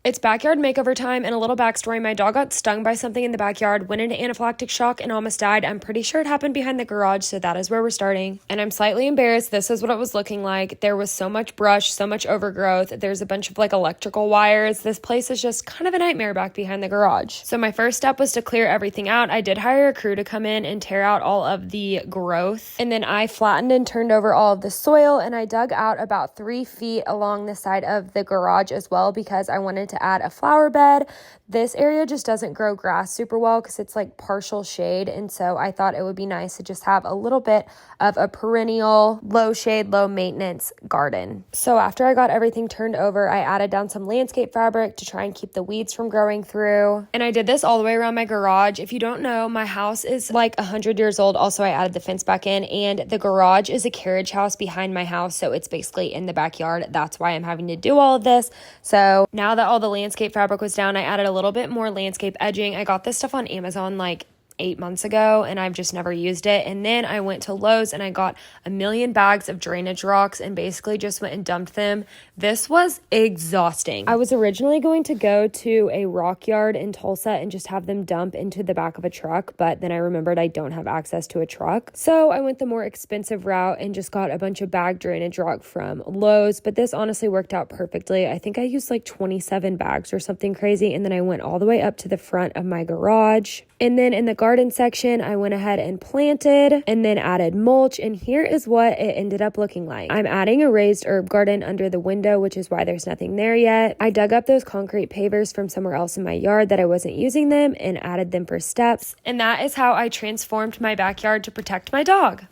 It's backyard makeover time, and a little backstory. My dog got stung by something in the backyard, went into anaphylactic shock, and almost died. I'm pretty sure it happened behind the garage, so that is where we're starting. And I'm slightly embarrassed. This is what it was looking like. There was so much brush, so much overgrowth. There's a bunch of like electrical wires. This place is just kind of a nightmare back behind the garage. So my first step was to clear everything out. I did hire a crew to come in and tear out all of the growth. And then I flattened and turned over all of the soil, and I dug out about 3 feet along the side of the garage as well because I wanted to add a flower bed. This area just doesn't grow grass super well because it's like partial shade, and so I thought it would be nice to just have a little bit of a perennial, low shade, low maintenance garden. So after I got everything turned over, I added down some landscape fabric to try and keep the weeds from growing through. And I did this all the way around my garage. If you don't know, my house is like 100 years old. Also, I added the fence back in, and the garage is a carriage house behind my house, so it's basically in the backyard. That's why I'm having to do all of this. So now that all the landscape fabric was down, I added a little bit more landscape edging. I got this stuff on Amazon like 8 months ago, and I've just never used it. And then I went to Lowe's and I got a million bags of drainage rocks and basically just went and dumped them. This was exhausting. I was originally going to go to a rock yard in Tulsa and just have them dump into the back of a truck, but then I remembered I don't have access to a truck. So I went the more expensive route and just got a bunch of bag drainage rock from Lowe's, but this honestly worked out perfectly. I think I used like 27 bags or something crazy, and then I went all the way up to the front of my garage. And then in the garden section, I went ahead and planted and then added mulch. And here is what it ended up looking like. I'm adding a raised herb garden under the window, which is why there's nothing there yet. I dug up those concrete pavers from somewhere else in my yard that I wasn't using them and added them for steps. And that is how I transformed my backyard to protect my dog.